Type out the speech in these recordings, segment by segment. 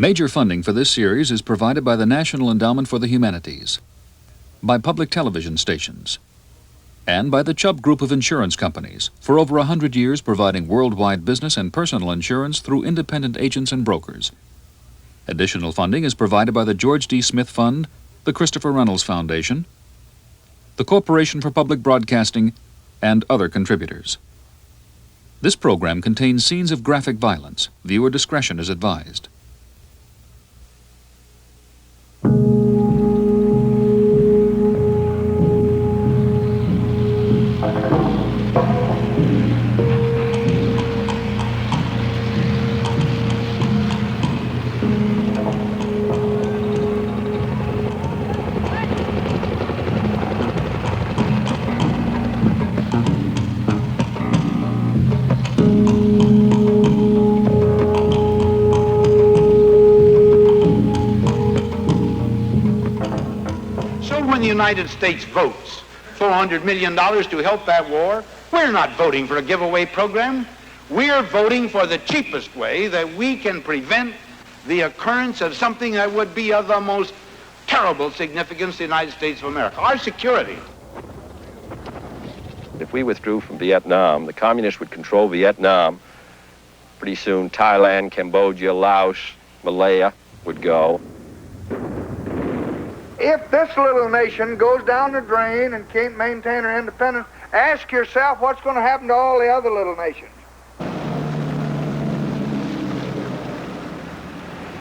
Major funding for this series is provided by the National Endowment for the Humanities, by public television stations, and by the Chubb Group of insurance companies, for over 100 years providing worldwide business and personal insurance through independent agents and brokers. Additional funding is provided by the George D. Smith Fund, the Christopher Reynolds Foundation, the Corporation for Public Broadcasting, and other contributors. This program contains scenes of graphic violence. Viewer discretion is advised. When the United States votes $400 million to help that war, we're not voting for a giveaway program. We're voting for the cheapest way that we can prevent the occurrence of something that would be of the most terrible significance to the United States of America, our security. If we withdrew from Vietnam, the communists would control Vietnam. Pretty soon, Thailand, Cambodia, Laos, Malaya would go. If this little nation goes down the drain and can't maintain her independence, ask yourself what's going to happen to all the other little nations.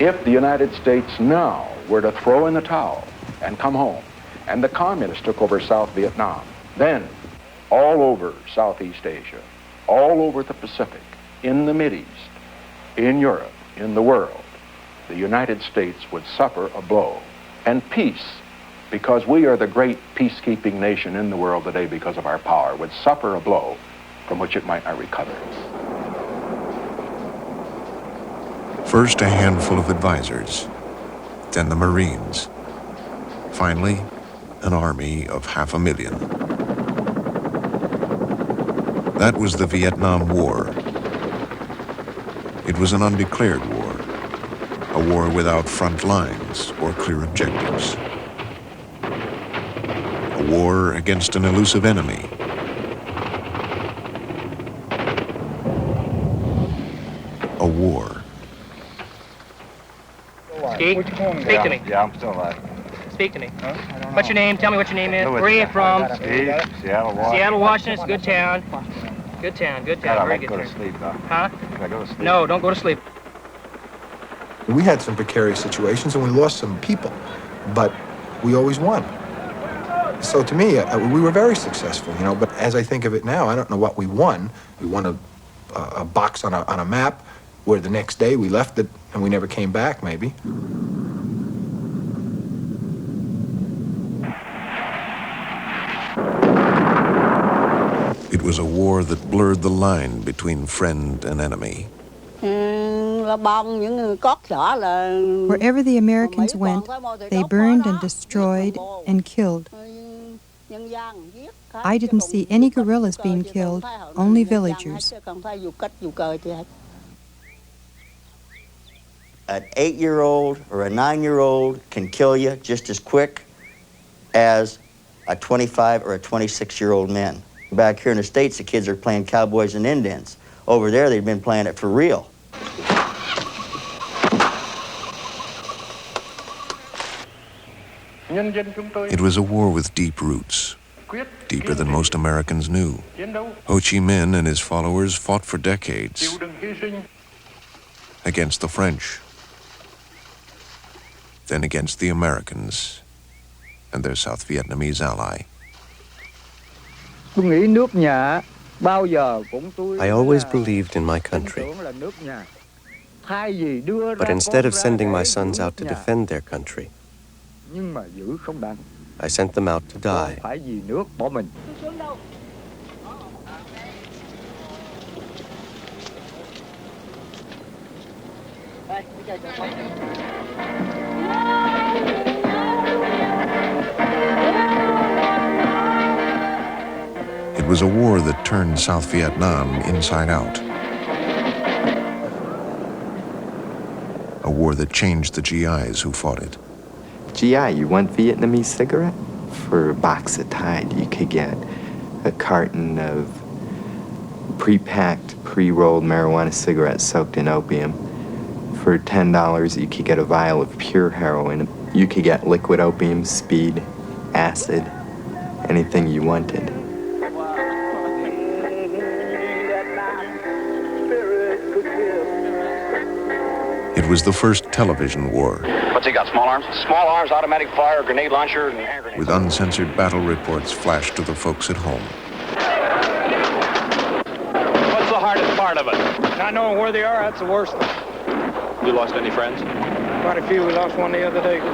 If the United States now were to throw in the towel and come home, and the communists took over South Vietnam, then all over Southeast Asia, all over the Pacific, in the Mideast, in Europe, in the world, the United States would suffer a blow. And peace, because we are the great peacekeeping nation in the world today because of our power, would suffer a blow from which it might not recover. First a handful of advisors, then the Marines. Finally, an army of 500,000. That was the Vietnam War. It was an undeclared war. A war without front lines or clear objectives. A war against an elusive enemy. A war. Speak to me. Yeah, I'm still alive. Speak to me. What's your name? Tell me what your name is. Where are you from? Steve, Seattle, Washington. Seattle, Washington. It's a good town. Good town, good town. Very good go town. to sleep, though. Huh? Can I go to sleep? No, don't go to sleep. We had some precarious situations and we lost some people, but we always won. So to me, we were very successful, you know, but as I think of it now, I don't know what we won. We won a box on a map where the next day we left it and we never came back, maybe. It was a war that blurred the line between friend and enemy. Wherever the Americans went, they burned and destroyed and killed. I didn't see any guerrillas being killed, only villagers. An 8-year-old or a 9-year-old can kill you just as quick as a 25 or a 26-year-old man. Back here in the States, the kids are playing cowboys and Indians. Over there, they've been playing it for real. It was a war with deep roots, deeper than most Americans knew. Ho Chi Minh and his followers fought for decades against the French, then against the Americans and their South Vietnamese ally. I always believed in my country. But instead of sending my sons out to defend their country, I sent them out to die. It was a war that turned South Vietnam inside out. A war that changed the GIs who fought it. GI, you want Vietnamese cigarette? For a box of Tide, you could get a carton of pre-packed, pre-rolled marijuana cigarettes soaked in opium. For $10, you could get a vial of pure heroin. You could get liquid opium, speed, acid, anything you wanted. It was the first television war. What's he got, small arms? Small arms, automatic fire, grenade launcher, and hand grenade. With uncensored battle reports flashed to the folks at home. What's the hardest part of it? Not knowing where they are, that's the worst thing. You lost any friends? Quite a few. We lost one the other day. The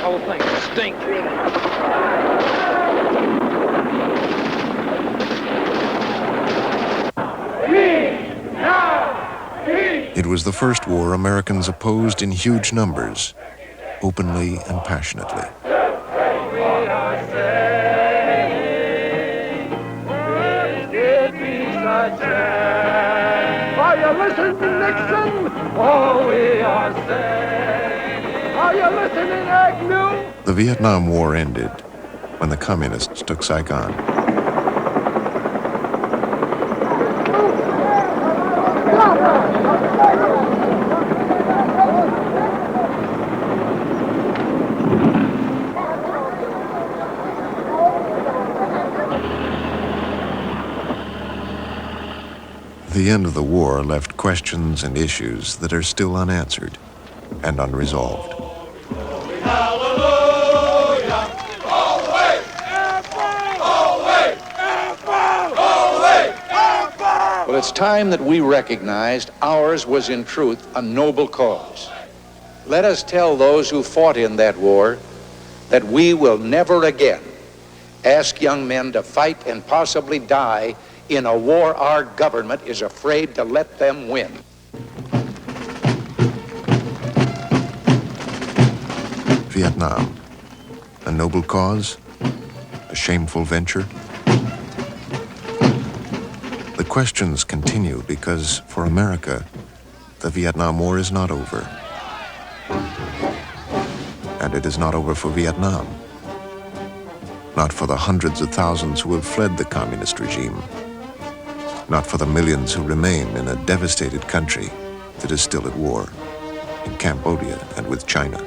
whole thing stinks, really. It was the first war Americans opposed in huge numbers, openly and passionately. Are you listening, Nixon? Oh, we are saying. Are you listening, Agnew? The Vietnam War ended when the communists took Saigon. The end of the war left questions and issues that are still unanswered and unresolved. Well, it's time that we recognized ours was in truth a noble cause. Let us tell those who fought in that war that we will never again ask young men to fight and possibly die in a war our government is afraid to let them win. Vietnam, a noble cause, a shameful venture. The questions continue because for America, the Vietnam War is not over. And it is not over for Vietnam. Not for the hundreds of thousands who have fled the communist regime. Not for the millions who remain in a devastated country that is still at war, in Cambodia and with China.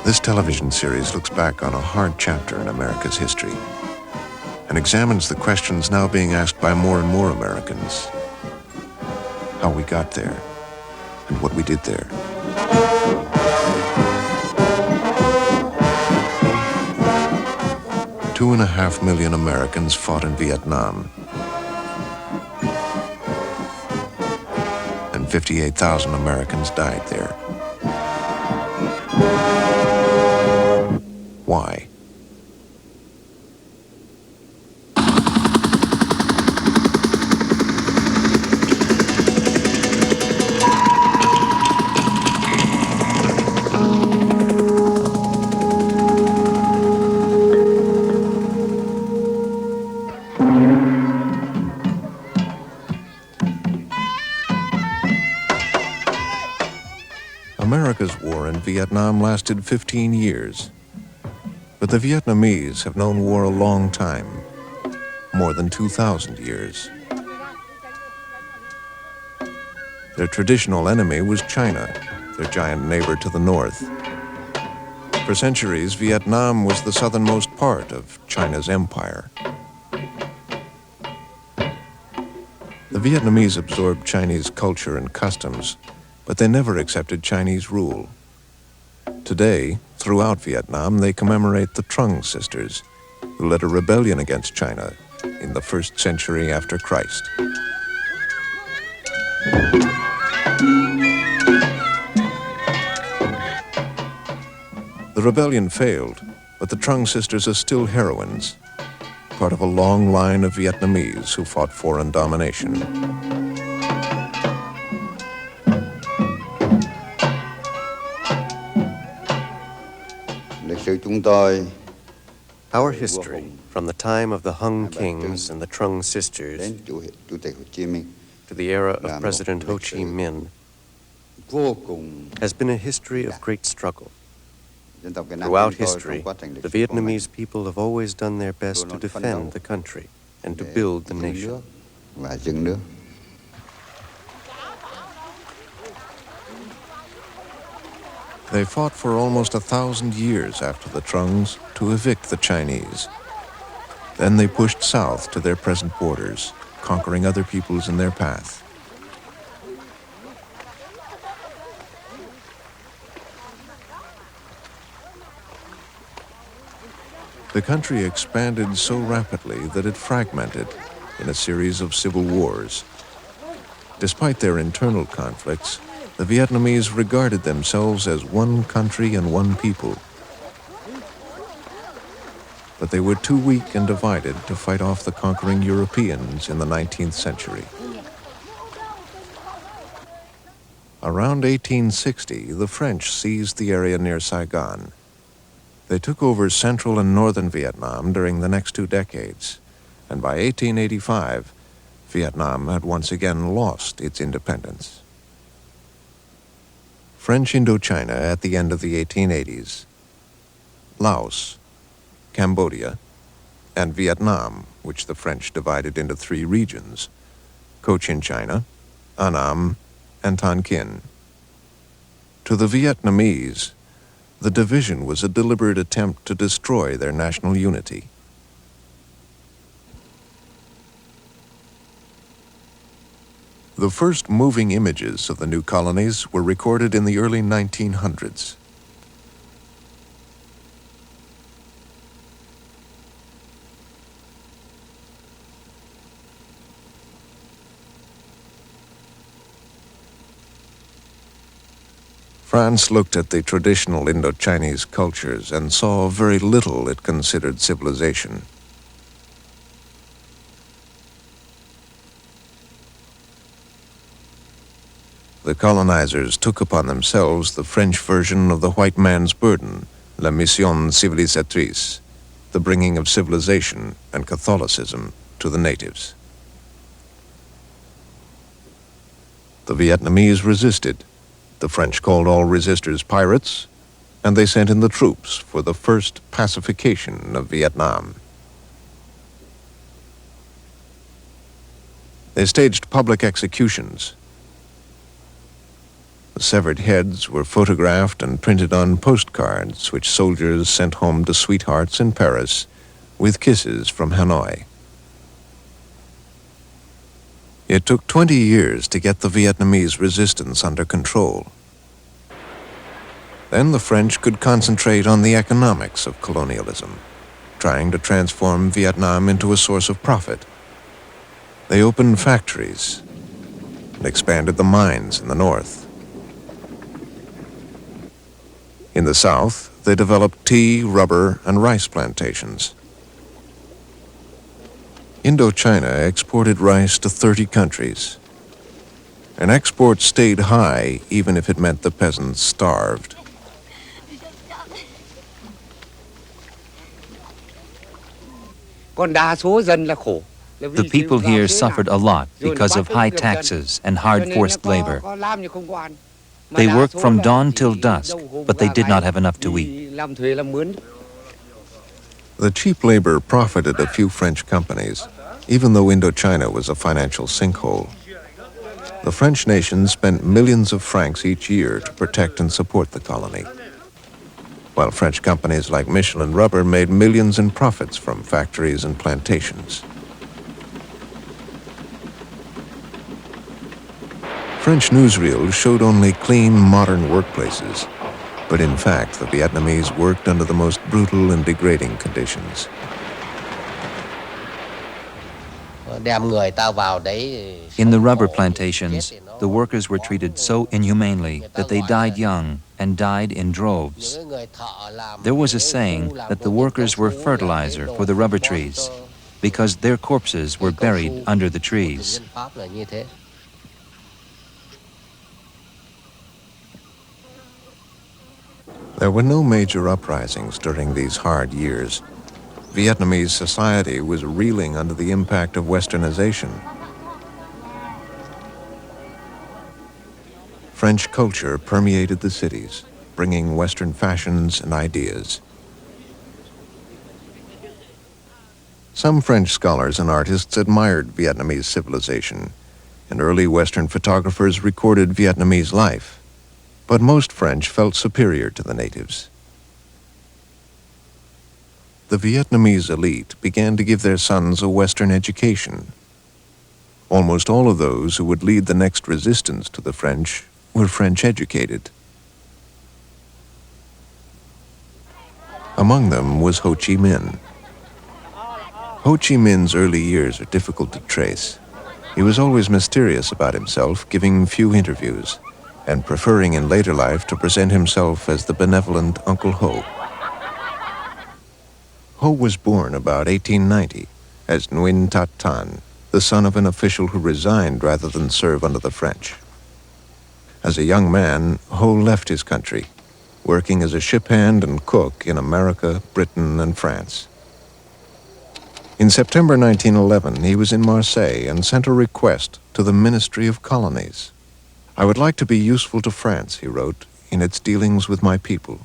This television series looks back on a hard chapter in America's history and examines the questions now being asked by more and more Americans. How we got there, and what we did there. Two and a half million Americans fought in Vietnam, and 58,000 Americans died there. Why? America's war in Vietnam lasted 15 years. But the Vietnamese have known war a long time, more than 2,000 years. Their traditional enemy was China, their giant neighbor to the north. For centuries, Vietnam was the southernmost part of China's empire. The Vietnamese absorbed Chinese culture and customs, but they never accepted Chinese rule. Today, throughout Vietnam, they commemorate the Trung sisters, who led a rebellion against China in the 1st century after Christ. The rebellion failed, but the Trung sisters are still heroines, part of a long line of Vietnamese who fought foreign domination. Our history, from the time of the Hung Kings and the Trung sisters to the era of President Ho Chi Minh, has been a history of great struggle. Throughout history, the Vietnamese people have always done their best to defend the country and to build the nation. They fought for almost 1,000 years after the Trungs to evict the Chinese. Then they pushed south to their present borders, conquering other peoples in their path. The country expanded so rapidly that it fragmented in a series of civil wars. Despite their internal conflicts, the Vietnamese regarded themselves as one country and one people. But they were too weak and divided to fight off the conquering Europeans in the 19th century. Around 1860, the French seized the area near Saigon. They took over central and northern Vietnam during the next 2 decades, and by 1885, Vietnam had once again lost its independence. French Indochina at the end of the 1880s, Laos, Cambodia, and Vietnam, which the French divided into 3 regions, Cochin China, Annam, and Tonkin. To the Vietnamese, the division was a deliberate attempt to destroy their national unity. The first moving images of the new colonies were recorded in the early 1900s. France looked at the traditional Indo-Chinese cultures and saw very little it considered civilization. The colonizers took upon themselves the French version of the white man's burden, la mission civilisatrice, the bringing of civilization and Catholicism to the natives. The Vietnamese resisted. The French called all resistors pirates, and they sent in the troops for the first pacification of Vietnam. They staged public executions. The severed heads were photographed and printed on postcards which soldiers sent home to sweethearts in Paris with kisses from Hanoi. It took 20 years to get the Vietnamese resistance under control. Then the French could concentrate on the economics of colonialism, trying to transform Vietnam into a source of profit. They opened factories and expanded the mines in the north. In the south, they developed tea, rubber, and rice plantations. Indochina exported rice to 30 countries. And exports stayed high even if it meant the peasants starved. The people here suffered a lot because of high taxes and hard forced labor. They worked from dawn till dusk, but they did not have enough to eat. The cheap labor profited a few French companies, even though Indochina was a financial sinkhole. The French nation spent millions of francs each year to protect and support the colony, while French companies like Michelin Rubber made millions in profits from factories and plantations. French newsreels showed only clean, modern workplaces, but in fact, the Vietnamese worked under the most brutal and degrading conditions. In the rubber plantations, the workers were treated so inhumanely that they died young and died in droves. There was a saying that the workers were fertilizer for the rubber trees because their corpses were buried under the trees. There were no major uprisings during these hard years. Vietnamese society was reeling under the impact of westernization. French culture permeated the cities, bringing Western fashions and ideas. Some French scholars and artists admired Vietnamese civilization, and early Western photographers recorded Vietnamese life. But most French felt superior to the natives. The Vietnamese elite began to give their sons a Western education. Almost all of those who would lead the next resistance to the French were French educated. Among them was Ho Chi Minh. Ho Chi Minh's early years are difficult to trace. He was always mysterious about himself, giving few interviews, and preferring in later life to present himself as the benevolent Uncle Ho. Ho was born about 1890 as Nguyen Tat Tan, the son of an official who resigned rather than serve under the French. As a young man, Ho left his country, working as a ship hand and cook in America, Britain, and France. In September 1911, he was in Marseille and sent a request to the Ministry of Colonies. "I would like to be useful to France," he wrote, "in its dealings with my people."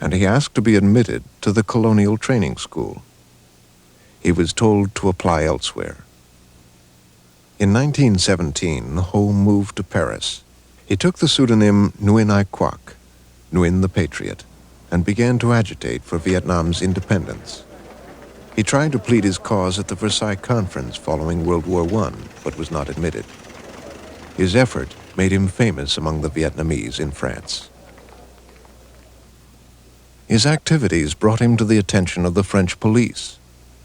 And he asked to be admitted to the Colonial Training School. He was told to apply elsewhere. In 1917, Ho moved to Paris. He took the pseudonym Nguyen Ai Quoc, Nguyen the Patriot, and began to agitate for Vietnam's independence. He tried to plead his cause at the Versailles Conference following World War I, but was not admitted. His effort made him famous among the Vietnamese in France. His activities brought him to the attention of the French police.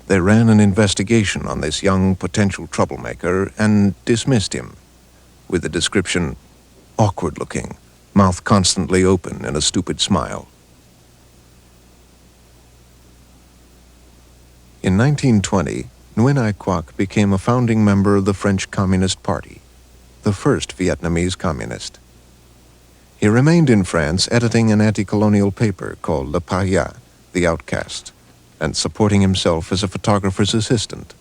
They ran an investigation on this young potential troublemaker and dismissed him with the description, "awkward-looking, mouth constantly open and a stupid smile." In 1920, Nguyen Ai Quoc became a founding member of the French Communist Party, the first Vietnamese communist. He remained in France editing an anti-colonial paper called Le Paria, The Outcast, and supporting himself as a photographer's assistant.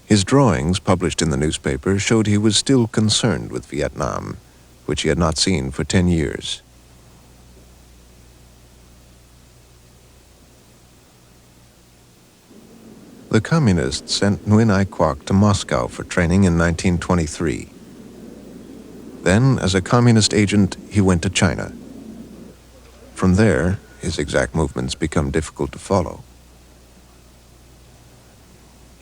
His drawings, published in the newspaper, showed he was still concerned with Vietnam, which he had not seen for 10 years. The Communists sent Nguyen Ai Quoc to Moscow for training in 1923. Then, as a communist agent, he went to China. From there, his exact movements become difficult to follow.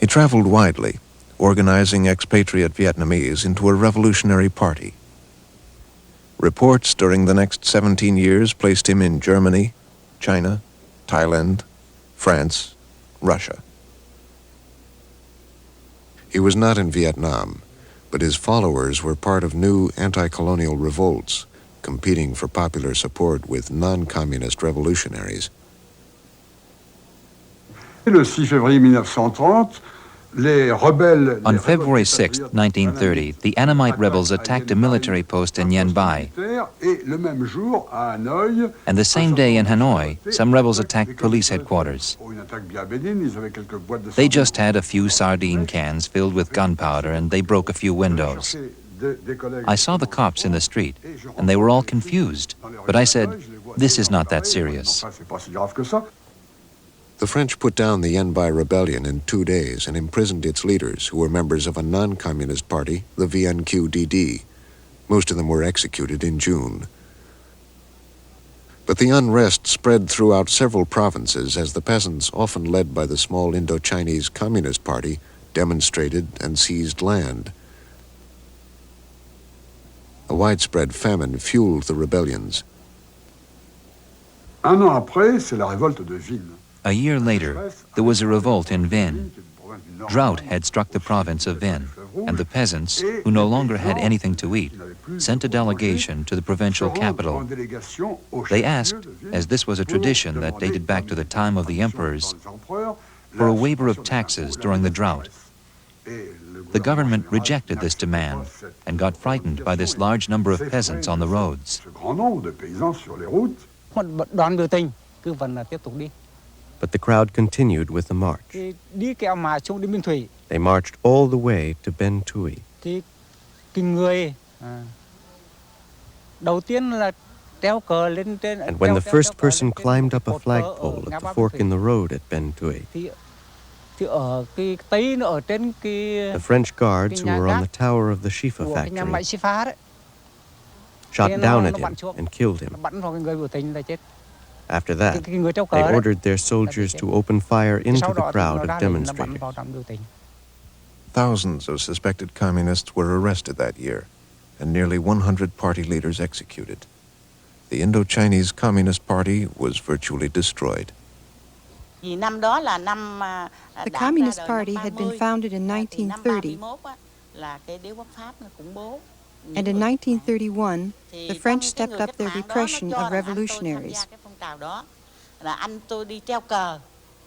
He traveled widely, organizing expatriate Vietnamese into a revolutionary party. Reports during the next 17 years placed him in Germany, China, Thailand, France, Russia. He was not in Vietnam, but his followers were part of new anti-colonial revolts, competing for popular support with non-communist revolutionaries. Le 6 février 1930, On February 6, 1930, the Annamite rebels attacked a military post inIen Bai, and the same day in Hanoi, some rebels attacked police headquarters. They just had a few sardine cans filled with gunpowder, and they broke a few windows. I saw the cops in the street, and they were all confused, but I said, "This is not that serious." The French put down the Yen Bai rebellion in 2 days and imprisoned its leaders, who were members of a non-communist party, the VNQ-DD. Most of them were executed in June. But the unrest spread throughout several provinces as the peasants, often led by the small Indo-Chinese Communist Party, demonstrated and seized land. A widespread famine fueled the rebellions. Un an après, c'est la révolte de Vinh. A year later, there was a revolt in Vinh. Drought had struck the province of Vinh, and the peasants, who no longer had anything to eat, sent a delegation to the provincial capital. They asked, as this was a tradition that dated back to the time of the emperors, for a waiver of taxes during the drought. The government rejected this demand and got frightened by this large number of peasants on the roads. đoàn biểu tình cứ vẫn là tiếp tục đi. But the crowd continued with the march. Đi kẹo mà xuống đến Biên Thủy. They marched all the way to Ben Tui. Thì cái người đầu tiên là treo cờ lên trên. And when the first person climbed up a flagpole at the fork in the road at Ben Tui, thì ở cái tây nó ở trên cái the French guards who were on the tower of the Shifa factory shot down at him and killed him. bắn vào cái người biểu tình là chết. After that, they ordered their soldiers to open fire into the crowd of demonstrators. Thousands of suspected communists were arrested that year, and nearly 100 party leaders executed. The Indo-Chinese Communist Party was virtually destroyed. The Communist Party had been founded in 1930, and in 1931, the French stepped up their repression of revolutionaries.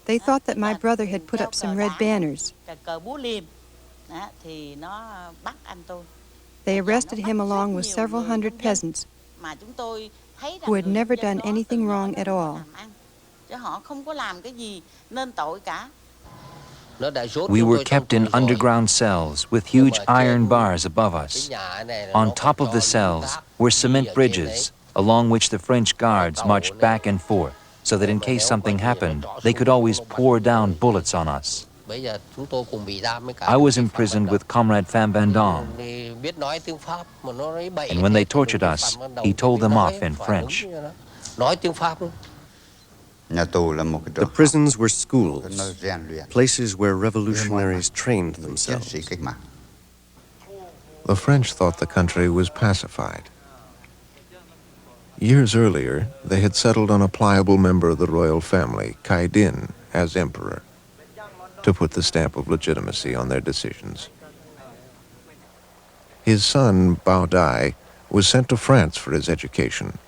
They thought that my brother had put up some red banners. They arrested him along with several hundred peasants who had never done anything wrong at all. We were kept in underground cells with huge iron bars above us. On top of the cells were cement bridges, along which the French guards marched back and forth, so that in case something happened, they could always pour down bullets on us. I was imprisoned with Comrade Pham Van Dong, and when they tortured us, he told them off in French. The prisons were schools, places where revolutionaries trained themselves. The French thought the country was pacified. Years earlier, they had settled on a pliable member of the royal family, Kai Din, as emperor, to put the stamp of legitimacy on their decisions. His son, Bao Dai, was sent to France for his education.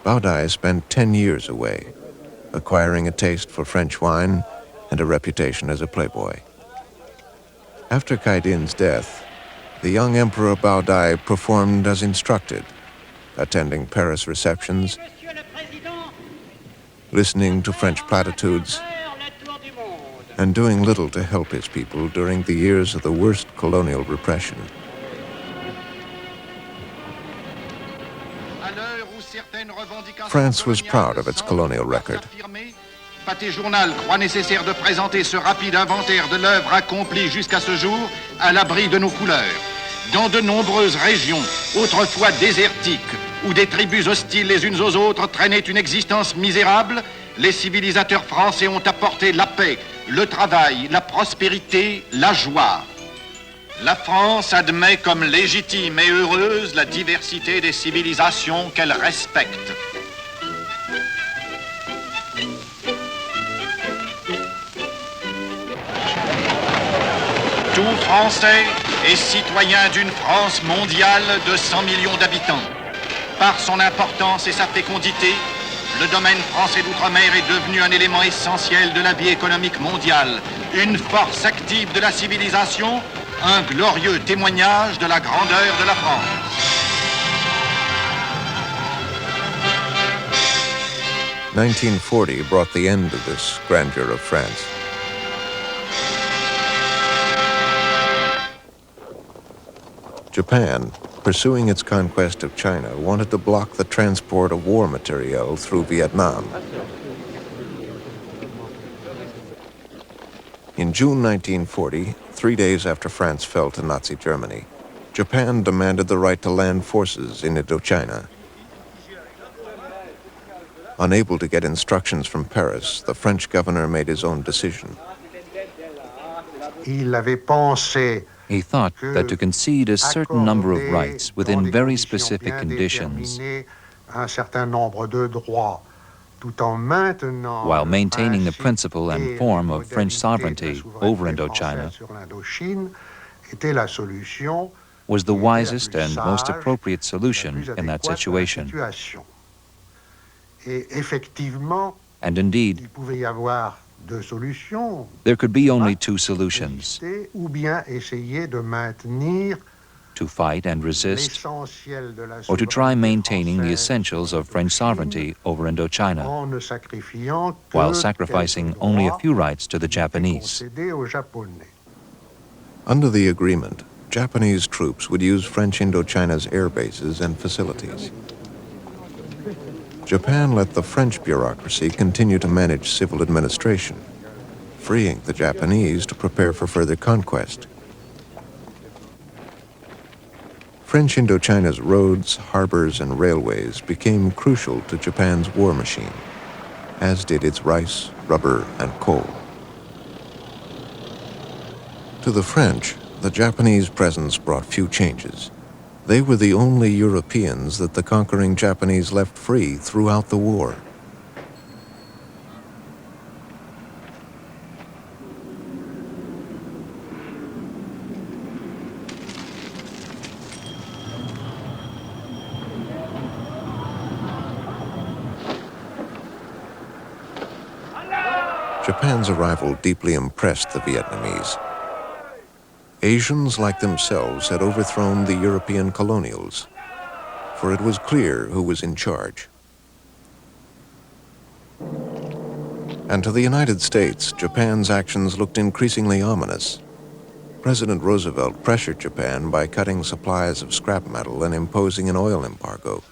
Bao Dai spent 10 years away, acquiring a taste for French wine and a reputation as a playboy. After Kai Din's death, the young Emperor Bao Dai performed as instructed, attending Paris receptions, listening to French platitudes, and doing little to help his people during the years of the worst colonial repression. France was proud of its colonial record. Pathé Journal croit nécessaire de présenter ce rapide inventaire de l'œuvre accomplie jusqu'à ce jour à l'abri de nos couleurs. Dans de nombreuses régions, autrefois désertiques, où des tribus hostiles les unes aux autres traînaient une existence misérable, les civilisateurs français ont apporté la paix, le travail, la prospérité, la joie. La France admet comme légitime et heureuse la diversité des civilisations qu'elle respecte. Tout Français est citoyen d'une France mondiale de 100 millions d'habitants. Par son importance et sa fécondité, le domaine français d'outre-mer est devenu un élément essentiel de la vie économique mondiale, une force active de la civilisation, un glorieux témoignage de la grandeur de la France. « 1940 brought the end of this grandeur of France. Japan, pursuing its conquest of China, wanted to block the transport of war materiel through Vietnam. In June 1940, 3 days after France fell to Nazi Germany, Japan demanded the right to land forces in Indochina. Unable to get instructions from Paris, the French governor made his own decision. He thought that to concede a certain number of rights within very specific conditions, while maintaining the principle and form of French sovereignty over Indochina, was the wisest and most appropriate solution in that situation. And indeed, there could be only two solutions. to fight and resist, or to try maintaining the essentials of French sovereignty over Indochina, while sacrificing only a few rights to the Japanese. Under the agreement, Japanese troops would use French Indochina's air bases and facilities. Japan let the French bureaucracy continue to manage civil administration, freeing the Japanese to prepare for further conquest. French Indochina's roads, harbors, and railways became crucial to Japan's war machine, as did its rice, rubber, and coal. To the French, the Japanese presence brought few changes. They were the only Europeans that the conquering Japanese left free throughout the war. Japan's arrival deeply impressed the Vietnamese. Asians like themselves had overthrown the European colonials, for it was clear who was in charge. And to the United States, Japan's actions looked increasingly ominous. President Roosevelt pressured Japan by cutting supplies of scrap metal and imposing an oil embargo.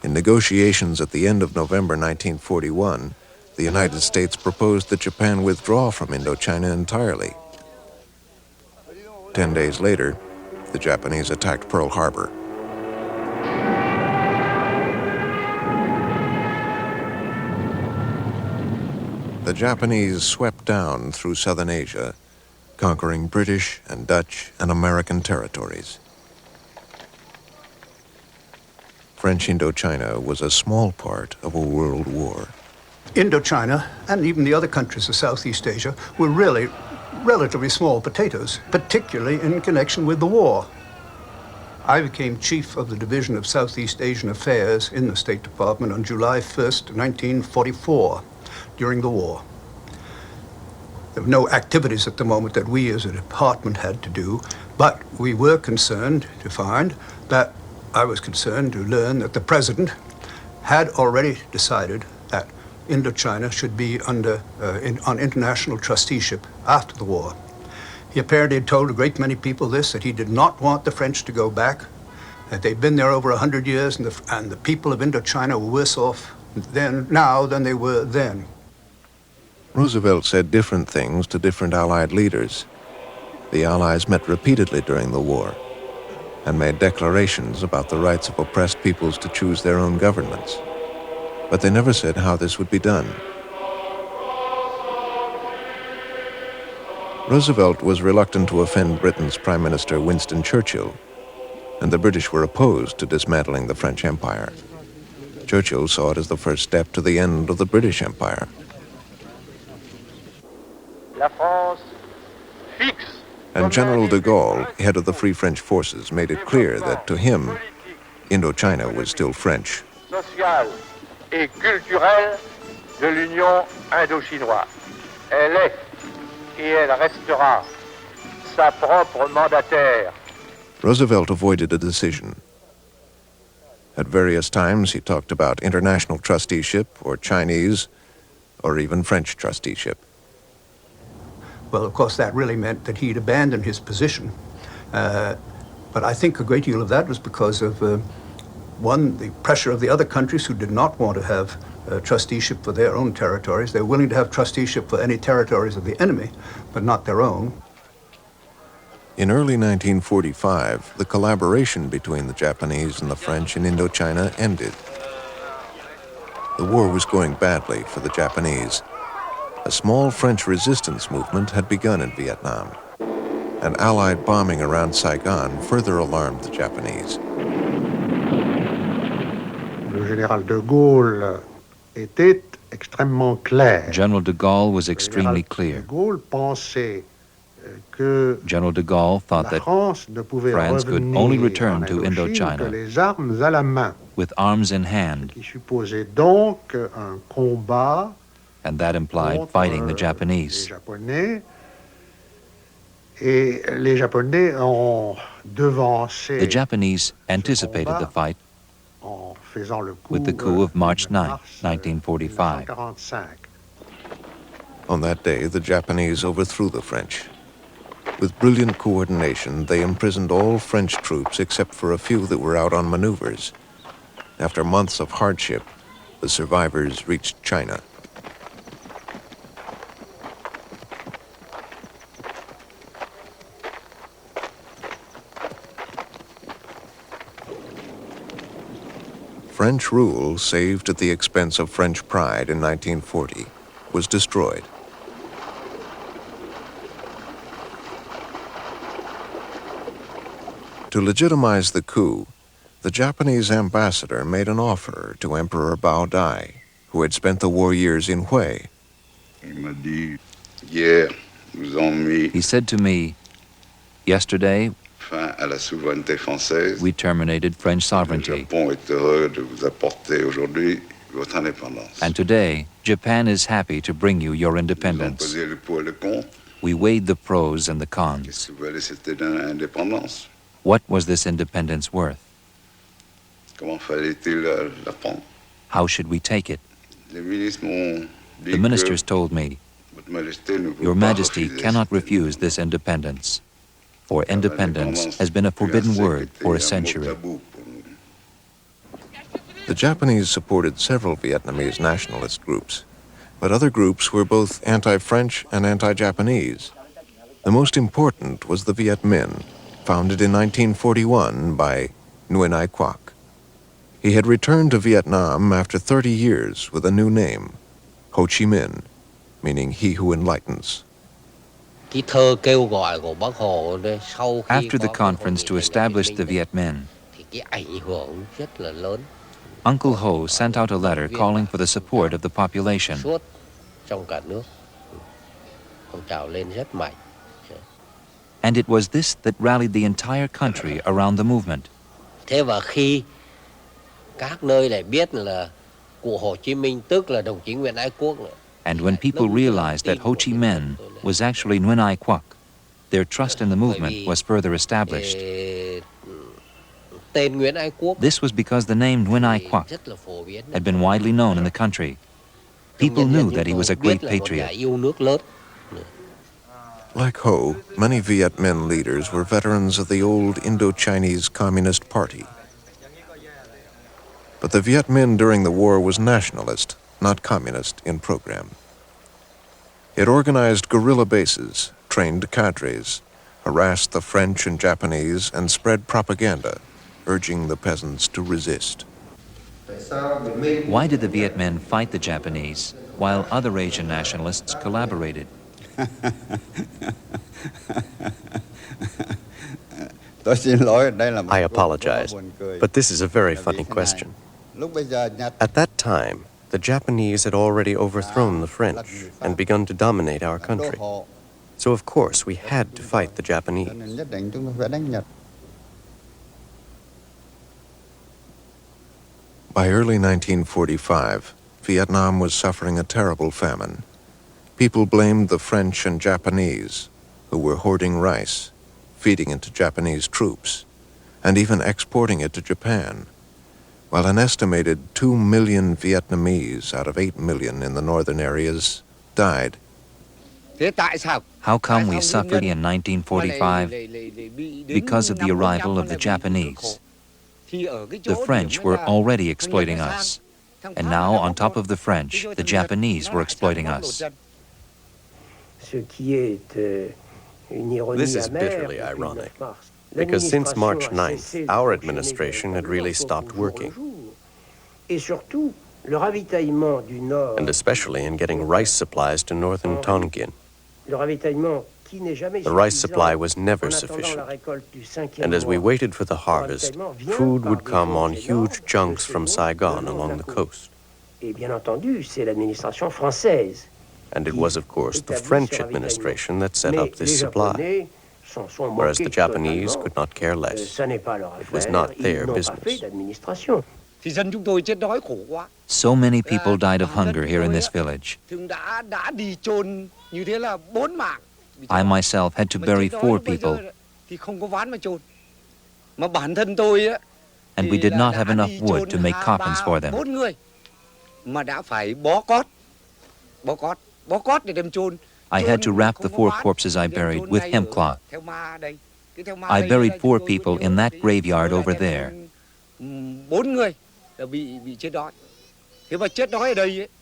In negotiations at the end of November 1941, the United States proposed that Japan withdraw from Indochina entirely. 10 days later, the Japanese attacked Pearl Harbor. The Japanese swept down through southern Asia, conquering British and Dutch and American territories. French Indochina was a small part of a world war. Indochina, and even the other countries of Southeast Asia, were really relatively small potatoes, particularly in connection with the war. I became chief of the Division of Southeast Asian Affairs in the State Department on July 1st, 1944, during the war. There were no activities at the moment that we as a department had to do, but we were concerned to find that I was concerned to learn that the president had already decided that Indochina should be on international trusteeship after the war. He apparently had told a great many people this, that he did not want the French to go back, that they'd been there over 100 years, and the people of Indochina were worse off now than they were then. Roosevelt said different things to different Allied leaders. The Allies met repeatedly during the war and made declarations about the rights of oppressed peoples to choose their own governments. But they never said how this would be done. Roosevelt was reluctant to offend Britain's Prime Minister Winston Churchill, and the British were opposed to dismantling the French Empire. Churchill saw it as the first step to the end of the British Empire. And General de Gaulle, head of the Free French Forces, made it clear that to him, Indochina was still French. Et culturelle de l'Union indo-chinoise. Elle est et elle restera sa propre mandataire. Roosevelt avoided a decision. At various times, he talked about international trusteeship or Chinese or even French trusteeship. Well, of course, that really meant that he'd abandoned his position. But I think a great deal of that was because of one, the pressure of the other countries who did not want to have trusteeship for their own territories. They were willing to have trusteeship for any territories of the enemy, but not their own. In early 1945, the collaboration between the Japanese and the French in Indochina ended. The war was going badly for the Japanese. A small French resistance movement had begun in Vietnam, and Allied bombing around Saigon further alarmed the Japanese. General de Gaulle était extrêmement clair. General de Gaulle was extremely clear. General de Gaulle thought that France could only return to Indochina with arms in hand, and that implied fighting the Japanese. Et les Japonais ont devancé The Japanese anticipated the fight en faisant le coup with the coup of March 9, mars 1945. 1945. On that day, the Japanese overthrew the French. With brilliant coordination, they imprisoned all French troops except for a few that were out on maneuvers. After months of hardship, the survivors reached China. French rule, saved at the expense of French pride in 1940, was destroyed. To legitimize the coup, the Japanese ambassador made an offer to Emperor Bao Dai, who had spent the war years in Hue. He said to me, "Yesterday, we terminated French sovereignty. And today, Japan is happy to bring you your independence." We weighed the pros and the cons. What was this independence worth? How should we take it? The ministers told me, "Your Majesty cannot refuse this independence, for independence has been a forbidden word for a century." The Japanese supported several Vietnamese nationalist groups, but other groups were both anti-French and anti-Japanese. The most important was the Viet Minh, founded in 1941 by Nguyen Ai Quoc. He had returned to Vietnam after 30 years with a new name, Ho Chi Minh, meaning he who enlightens. After the conference to establish the Viet Minh, Uncle Ho sent out a letter calling for the support of the population. And it was this that rallied the entire country around the movement. And when people realized that Ho Chi Minh was actually Nguyen Ai Quoc, their trust in the movement was further established. This was because the name Nguyen Ai Quoc had been widely known in the country. People knew that he was a great patriot. Like Ho, many Viet Minh leaders were veterans of the old Indo-Chinese Communist Party. But the Viet Minh during the war was nationalist, not communist in program. It organized guerrilla bases, trained cadres, harassed the French and Japanese, and spread propaganda, urging the peasants to resist. Why did the Viet Minh fight the Japanese while other Asian nationalists collaborated? I apologize, but this is a very funny question. At that time, the Japanese had already overthrown the French and begun to dominate our country. So of course we had to fight the Japanese. By early 1945, Vietnam was suffering a terrible famine. People blamed the French and Japanese, who were hoarding rice, feeding it to Japanese troops, and even exporting it to Japan, while an estimated 2 million Vietnamese out of 8 million in the northern areas died. How come we suffered in 1945? Because of the arrival of the Japanese. The French were already exploiting us, and now on top of the French, the Japanese were exploiting us. This is bitterly ironic, because since March 9th, our administration had really stopped working, and especially in getting rice supplies to northern Tonkin. The rice supply was never sufficient, and as we waited for the harvest, food would come on huge junks from Saigon along the coast. And it was, of course, the French administration that set up this supply, whereas the Japanese could not care less. It was not their business. So many people died of hunger here in this village. I myself had to bury 4 people, and we did not have enough wood to make coffins for them. I had to wrap the 4 corpses I buried with hemp cloth. I buried 4 people in that graveyard over there.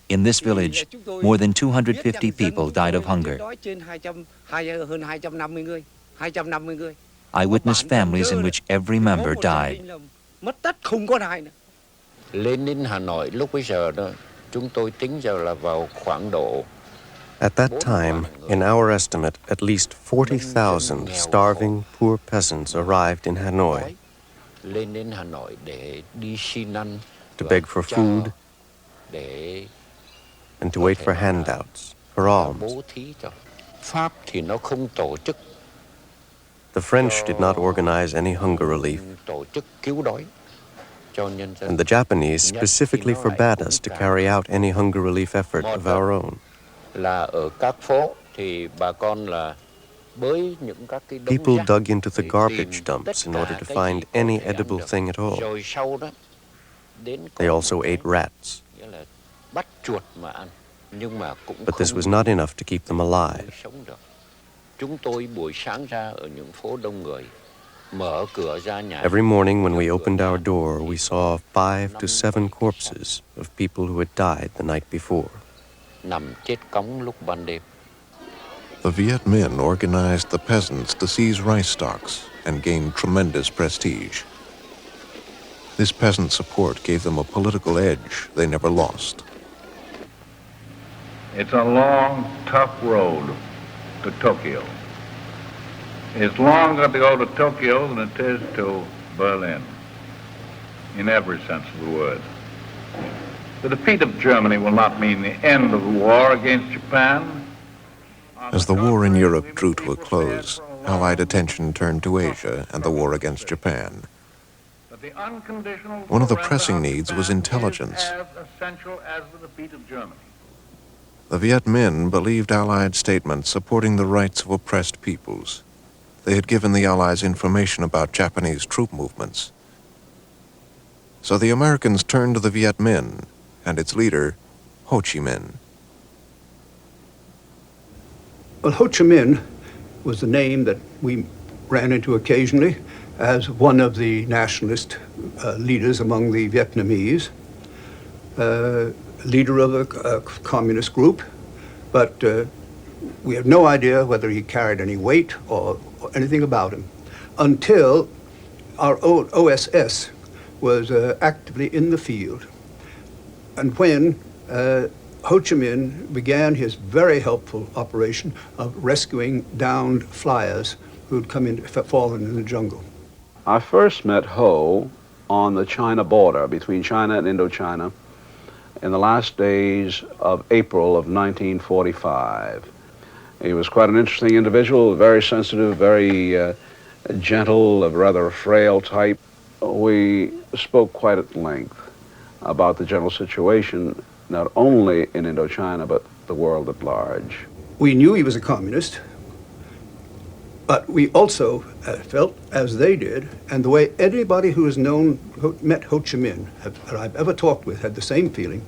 In this village, more than 250 people died of hunger. I witnessed families in which every member died. Lên đến Hà Nội lúc bấy giờ đó, chúng tôi tính giờ là vào khoảng độ. At that time, in our estimate, at least 40,000 starving, poor peasants arrived in Hanoi Lên đến Hà Nội để đi xin ăn, to beg for food để and to wait for handouts, for alms. bố thí cho. Pháp thì nó không tổ chức The French did not organize any hunger relief, tổ chức cứu đói cho nhân dân. and the Japanese specifically forbade us to carry out any hunger relief effort of our own. Là ở các phố thì bà con là bới những các cái đống People rác dug into the để garbage tìm dumps in tất order cả to cái find gì có any thể ăn edible được. thing at all. Rồi sau đó đến They also ate rats, nghĩa là bắt chuột mà ăn, nhưng mà cũng but this không was not enough to keep them alive. sống được. Chúng tôi buổi sáng ra ở những phố đông người, mở cửa ra nhà. Every morning when we opened our door, we saw 5 to 7 corpses of people who had died the night before. Nằm chết cóng lúc ban đêm. The Viet Minh organized the peasants to seize rice stocks and gain tremendous prestige. This peasant support gave them a political edge they never lost. It's a long, tough road to Tokyo. It's longer to go to Tokyo than it is to Berlin, in every sense of the word. The defeat of Germany will not mean the end of the war against Japan. As the war in Europe drew to a close, Allied attention turned to Asia and the war against Japan. One of the pressing needs was intelligence. As essential as the defeat of Germany. The Viet Minh believed Allied statements supporting the rights of oppressed peoples. They had given the Allies information about Japanese troop movements. So the Americans turned to the Viet Minh and its leader, Ho Chi Minh. Well, Ho Chi Minh was the name that we ran into occasionally as one of the nationalist leaders among the Vietnamese, leader of a communist group, but we had no idea whether he carried any weight or anything about him until our OSS was actively in the field. And when Ho Chi Minh began his very helpful operation of rescuing downed flyers who'd fallen in the jungle. I first met Ho on the China border between China and Indochina in the last days of April of 1945. He was quite an interesting individual, very sensitive, very gentle, a rather frail type. We spoke quite at length about the general situation, not only in Indochina, but the world at large. We knew he was a communist, but we also felt, as they did, and the way anybody who has met Ho Chi Minh that I've ever talked with had the same feeling,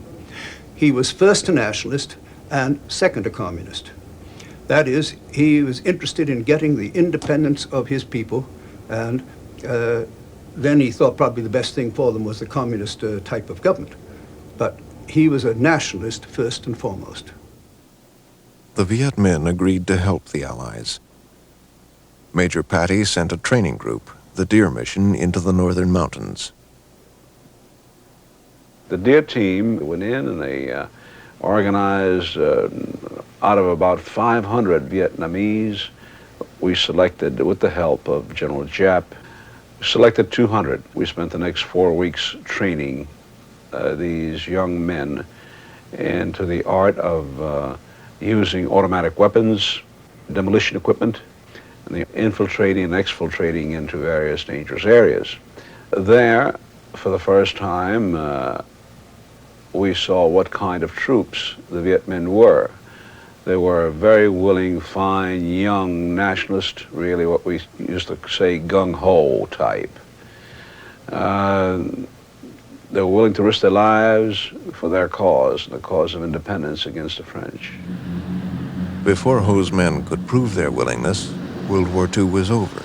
he was first a nationalist and second a communist. That is, he was interested in getting the independence of his people, and then he thought probably the best thing for them was the communist type of government. But he was a nationalist first and foremost. The Viet Minh agreed to help the Allies. Major Patty sent a training group, the Deer Mission, into the northern mountains. The Deer team went in and they organized out of about 500 Vietnamese. We selected, with the help of General Giap, selected 200. We spent the next 4 weeks training these young men into the art of using automatic weapons, demolition equipment, and the infiltrating and exfiltrating into various dangerous areas. There, for the first time, we saw what kind of troops the Viet Minh were. They were very willing, fine, young nationalists, really what we used to say gung-ho type. They were willing to risk their lives for their cause, the cause of independence against the French. Before Ho's men could prove their willingness, World War II was over.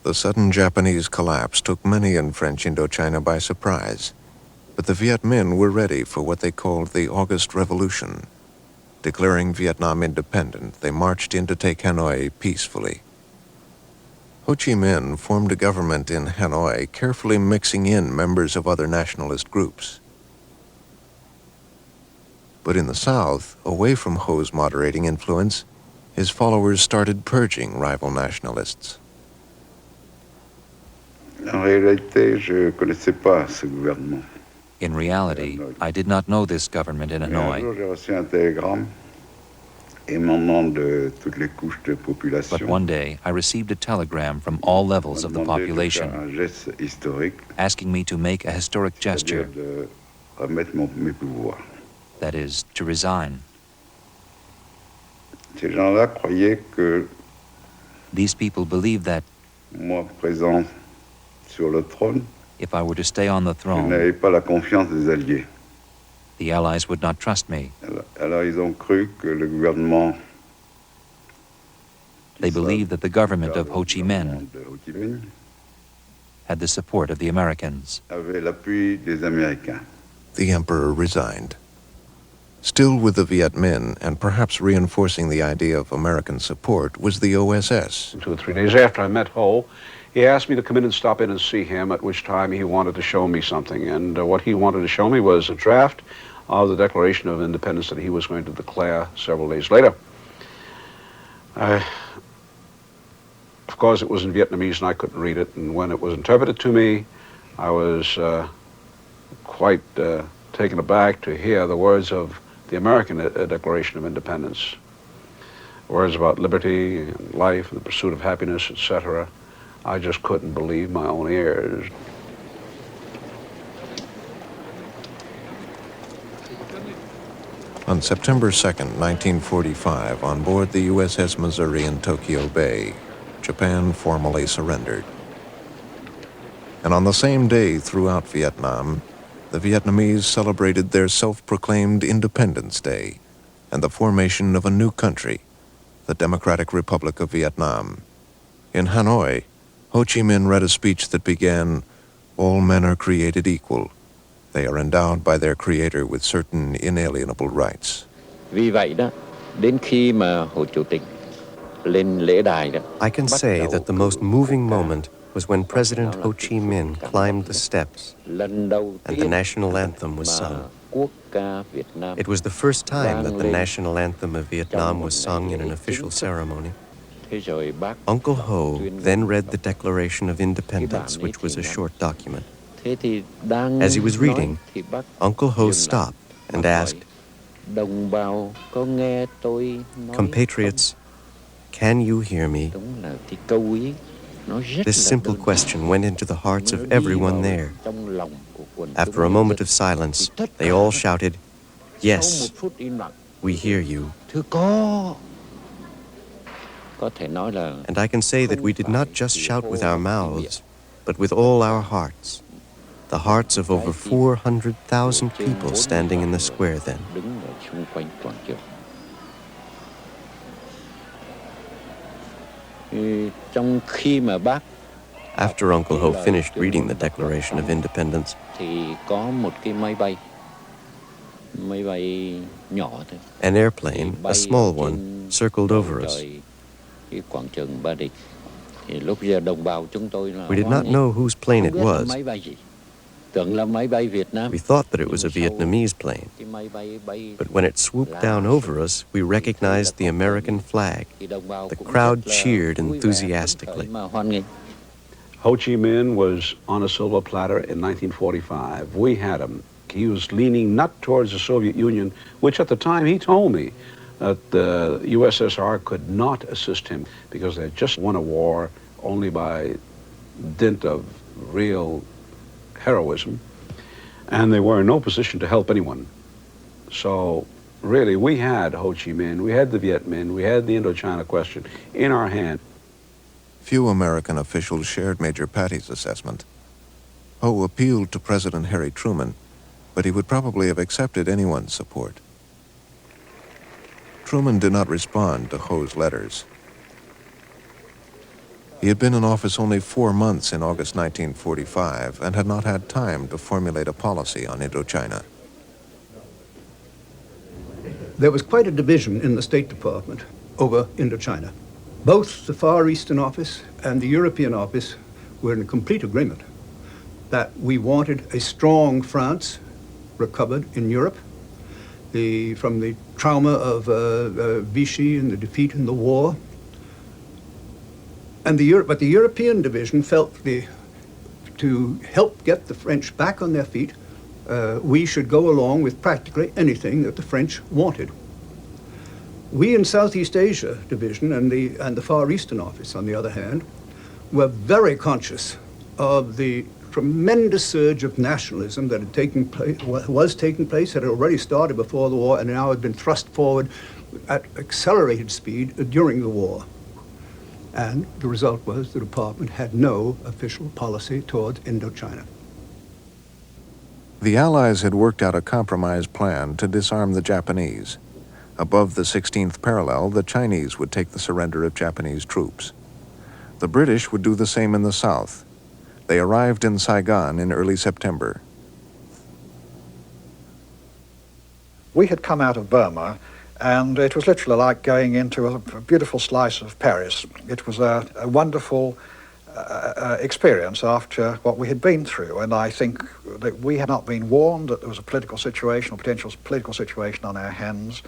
The sudden Japanese collapse took many in French Indochina by surprise, but the Viet Minh were ready for what they called the August Revolution. Declaring Vietnam independent, they marched in to take Hanoi peacefully. Ho Chi Minh formed a government in Hanoi, carefully mixing in members of other nationalist groups. But in the South, away from Ho's moderating influence, his followers started purging rival nationalists. In reality, I did not know this government in Hanoi. But one day, I received a telegram from all levels of the population asking me to make a historic gesture, that is, to resign. These people believed that if I were to stay on the throne, the Allies would not trust me. They believed that the government of Ho Chi Minh had the support of the Americans. The emperor resigned. Still with the Viet Minh, and perhaps reinforcing the idea of American support, was the OSS. 2 or 3 days after I met Ho, he asked me to come in and stop in and see him, at which time he wanted to show me something. And what he wanted to show me was a draft of the Declaration of Independence that he was going to declare several days later. Of course, it was in Vietnamese and I couldn't read it, and when it was interpreted to me, I was quite taken aback to hear the words of the American Declaration of Independence. Words about liberty and life and the pursuit of happiness, etc. I just couldn't believe my own ears. On September 2nd, 1945, on board the USS Missouri in Tokyo Bay, Japan formally surrendered. And on the same day throughout Vietnam, the Vietnamese celebrated their self-proclaimed Independence Day and the formation of a new country, the Democratic Republic of Vietnam. In Hanoi, Ho Chi Minh read a speech that began, "All men are created equal. They are endowed by their Creator with certain inalienable rights." Vì vậy đó, đến khi mà Hồ Chủ tịch lên lễ đài đó, I can say that the most moving moment was when President Ho Chi Minh climbed the steps and the national anthem was sung. It was the first time that the national anthem of Vietnam was sung in an official ceremony. Uncle Ho then read the Declaration of Independence, which was a short document. As he was reading, Uncle Ho stopped and asked, "Compatriots, can you hear me?" This simple question went into the hearts of everyone there. After a moment of silence, they all shouted, "Yes, we hear you." And I can say that we did not just shout with our mouths, but with all our hearts. The hearts of over 400,000 people standing in the square then. After Uncle Ho finished reading the Declaration of Independence, an airplane, a small one, circled over us. We did not know whose plane it was. We thought that it was a Vietnamese plane. But when it swooped down over us, we recognized the American flag. The crowd cheered enthusiastically. Ho Chi Minh was on a silver platter in 1945. We had him. He was leaning not towards the Soviet Union, which at the time he told me that the USSR could not assist him because they had just won a war only by dint of real heroism, and they were in no position to help anyone. So really, we had Ho Chi Minh, we had the Viet Minh, we had the Indochina question in our hand. Few American officials shared Major Patty's assessment. Ho appealed to President Harry Truman, but he would probably have accepted anyone's support. Truman did not respond to Ho's letters. He had been in office only 4 months in August 1945 and had not had time to formulate a policy on Indochina. There was quite a division in the State Department over Indochina. Both the Far Eastern Office and the European Office were in complete agreement that we wanted a strong France recovered in Europe from the trauma of Vichy and the defeat in the war. And but the European division felt to help get the French back on their feet, we should go along with practically anything that the French wanted. We in Southeast Asia Division and the Far Eastern Office, on the other hand, were very conscious of the tremendous surge of nationalism that was taking place, had already started before the war, and now had been thrust forward at accelerated speed during the war. And the result was the department had no official policy towards Indochina. The Allies had worked out a compromise plan to disarm the Japanese. Above the 16th parallel, the Chinese would take the surrender of Japanese troops. The British would do the same in the south. They arrived in Saigon in early September. We had come out of Burma, and it was literally like going into a beautiful slice of Paris. It was a wonderful experience after what we had been through, and I think that we had not been warned that there was a political situation, or potential political situation on our hands,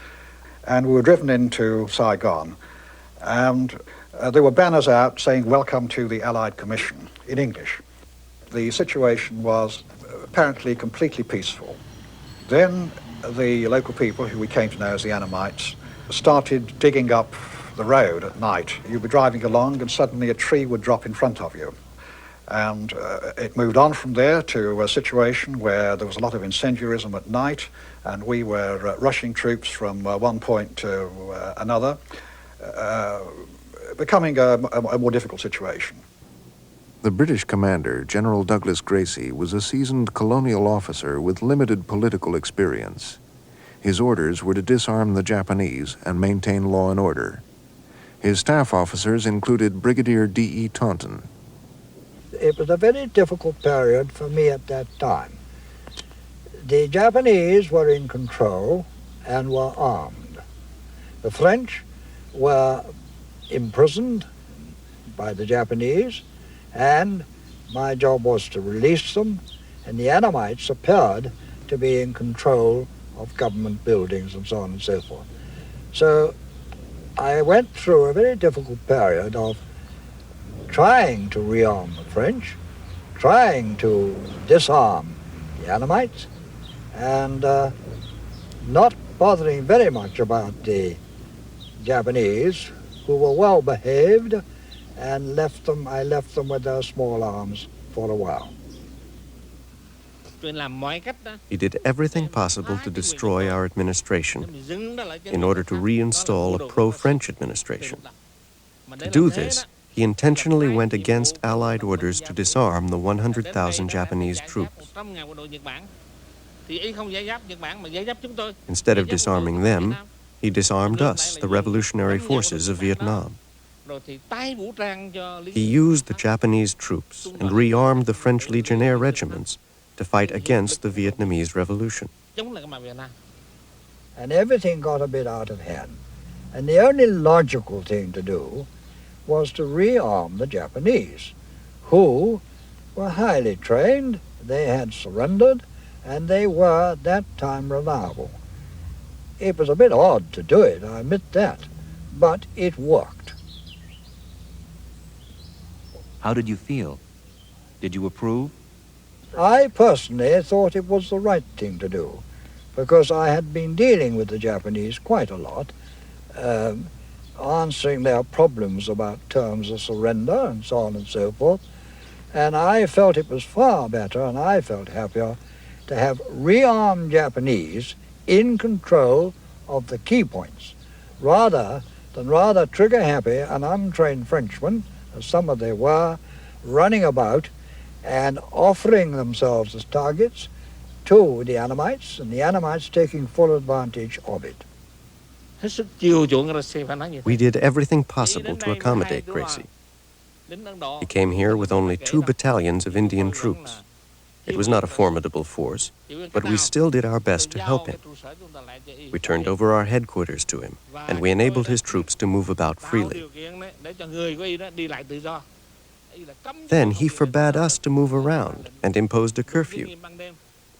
and we were driven into Saigon, and there were banners out saying, "Welcome to the Allied Commission," in English. The situation was apparently completely peaceful. Then the local people, who we came to know as the Annamites, started digging up the road at night. You'd be driving along and suddenly a tree would drop in front of you. And it moved on from there to a situation where there was a lot of incendiarism at night, and we were rushing troops from one point to another, becoming a more difficult situation. The British commander, General Douglas Gracie, was a seasoned colonial officer with limited political experience. His orders were to disarm the Japanese and maintain law and order. His staff officers included Brigadier D.E. Taunton. It was a very difficult period for me at that time. The Japanese were in control and were armed. The French were imprisoned by the Japanese, and my job was to release them, and the Annamites appeared to be in control of government buildings and so on and so forth. So I went through a very difficult period of trying to rearm the French, trying to disarm the Annamites, and not bothering very much about the Japanese, who were well behaved, and I left them with their small arms for a while. He did everything possible to destroy our administration in order to reinstall a pro-French administration. To do this, he intentionally went against Allied orders to disarm the 100,000 Japanese troops. Instead of disarming them, he disarmed us, the revolutionary forces of Vietnam. He used the Japanese troops and rearmed the French Legionnaire regiments to fight against the Vietnamese Revolution. And everything got a bit out of hand. And the only logical thing to do was to rearm the Japanese, who were highly trained, they had surrendered, and they were at that time reliable. It was a bit odd to do it, I admit that, but it worked. How did you feel? Did you approve? I personally thought it was the right thing to do, because I had been dealing with the Japanese quite a lot, answering their problems about terms of surrender and so on and so forth. And I felt it was far better, and I felt happier, to have rearmed Japanese in control of the key points, rather than trigger-happy and untrained Frenchmen, as some of them were, running about and offering themselves as targets to the Annamites, and the Annamites taking full advantage of it. We did everything possible to accommodate Gracie. He came here with only 2 battalions of Indian troops. It was not a formidable force, but we still did our best to help him. We turned over our headquarters to him, and we enabled his troops to move about freely. Then he forbade us to move around and imposed a curfew.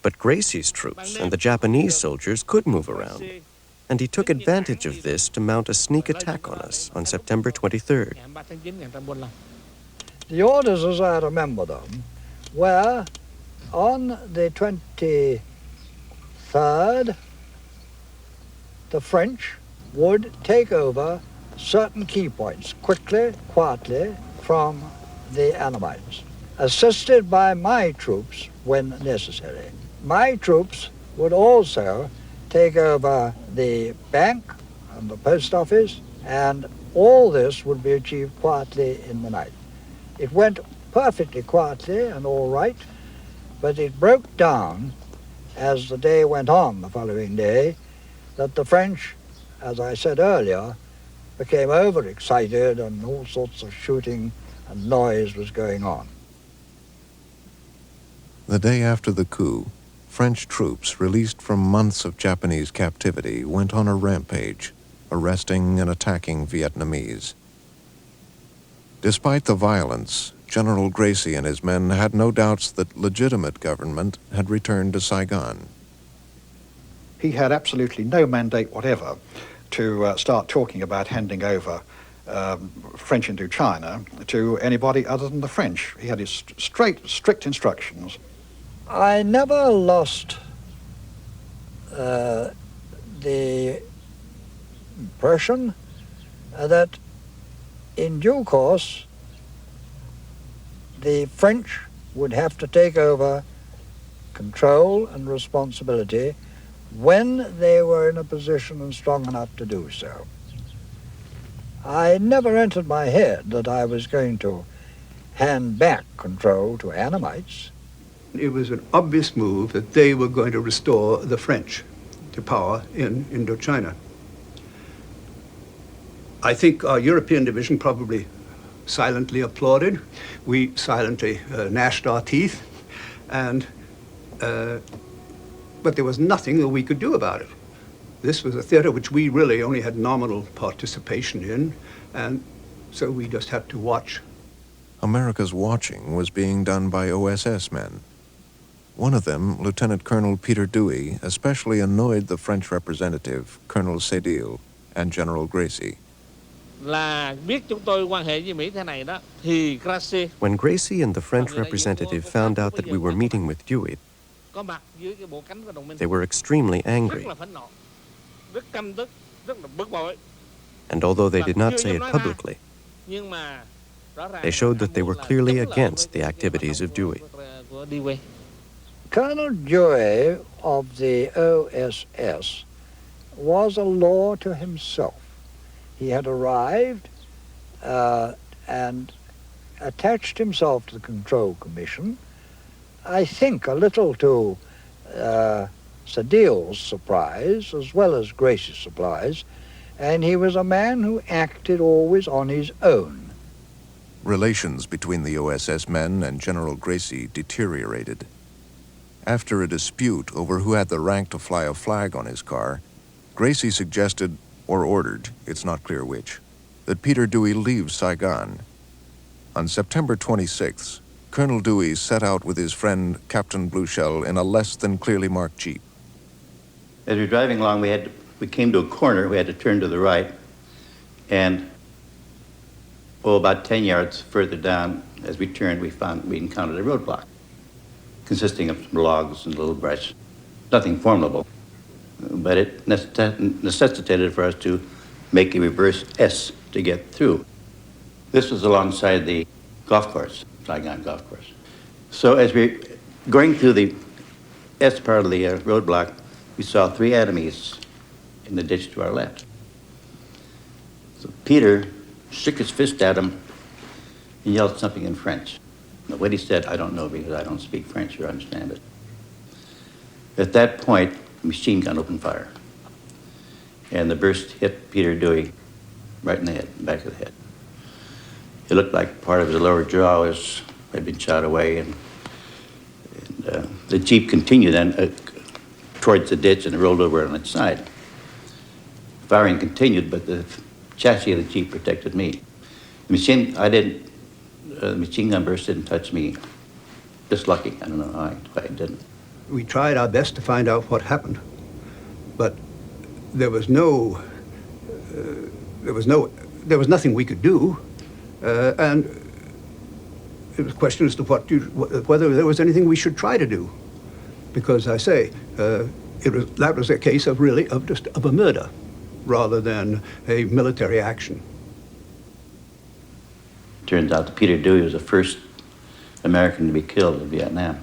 But Gracie's troops and the Japanese soldiers could move around, and he took advantage of this to mount a sneak attack on us on September 23rd. The orders, as I remember them, were on the 23rd, the French would take over certain key points quickly, quietly, from the Annamites, assisted by my troops when necessary. My troops would also take over the bank and the post office, and all this would be achieved quietly in the night. It went perfectly quietly and all right, but it broke down as the day went on the following day, that the French, as I said earlier, became overexcited and all sorts of shooting and noise was going on. The day after the coup, French troops released from months of Japanese captivity went on a rampage, arresting and attacking Vietnamese. Despite the violence, General Gracie and his men had no doubts that legitimate government had returned to Saigon. He had absolutely no mandate whatever to start talking about handing over French Indochina to anybody other than the French. He had his strict instructions. I never lost the impression that in due course the French would have to take over control and responsibility when they were in a position and strong enough to do so. I never entered my head that I was going to hand back control to Annamites. It was an obvious move that they were going to restore the French to power in Indochina. I think our European division probably silently applauded. We silently gnashed our teeth, but there was nothing that we could do about it. This was a theater which we really only had nominal participation in, and so we just had to watch. America's watching was being done by OSS men. One of them, Lieutenant Colonel Peter Dewey, especially annoyed the French representative, Colonel Cédille, and General Gracie. When Gracie and the French representative found out that we were meeting with Dewey, they were extremely angry. And although they did not say it publicly, they showed that they were clearly against the activities of Dewey. Colonel Dewey of the OSS was a law to himself. He had arrived and attached himself to the Control Commission, I think a little to Cédille's surprise as well as Gracie's surprise, and he was a man who acted always on his own. Relations between the OSS men and General Gracie deteriorated. After a dispute over who had the rank to fly a flag on his car, Gracie suggested, or ordered, it's not clear which, that Peter Dewey leave Saigon. On September 26th, Colonel Dewey set out with his friend Captain Blueshell in a less than clearly marked Jeep. As we were driving along, we came to a corner. We had to turn to the right, and about 10 yards further down, as we turned, we encountered a roadblock consisting of some logs and a little brush. Nothing formidable, but it necessitated for us to make a reverse S to get through. This was alongside the golf course. Saigon Golf Course. So as we're going through the S part of the roadblock, we saw 3 enemies in the ditch to our left. So Peter shook his fist at him and yelled something in French. Now, what he said, I don't know because I don't speak French or understand it. At that point, a machine gun opened fire. And the burst hit Peter Dewey right in the head, back of the head. It looked like part of his lower jaw had been shot away, and the Jeep continued then towards the ditch and it rolled over on its side. Firing continued, but the chassis of the Jeep protected me. The machine gun burst didn't touch me. Just lucky. I don't know why it didn't. We tried our best to find out what happened, but there was nothing we could do, and it was a question as to whether there was anything we should try to do, because I say that was a case of a murder rather than a military action. Turns out that Peter Dewey was the first American to be killed in Vietnam.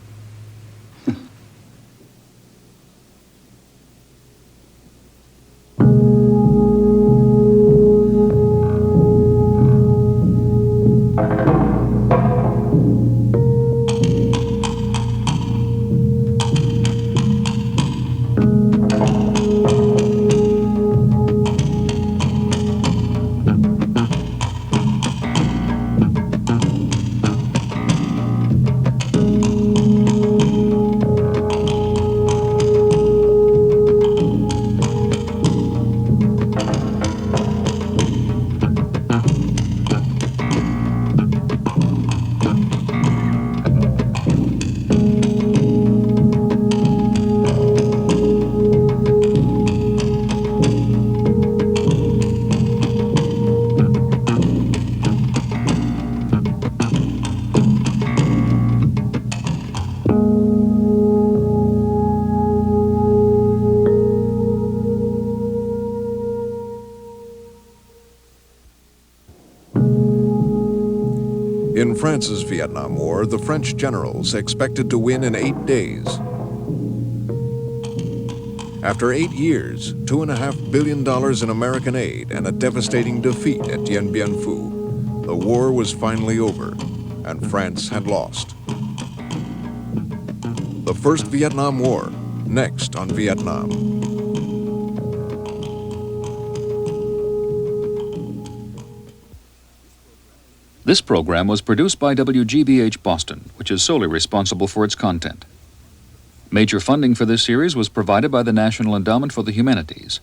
In France's Vietnam War, the French generals expected to win in 8 days. After 8 years, $2.5 billion in American aid, and a devastating defeat at Dien Bien Phu, the war was finally over, and France had lost. The First Vietnam War, next on Vietnam. This program was produced by WGBH-Boston, which is solely responsible for its content. Major funding for this series was provided by the National Endowment for the Humanities.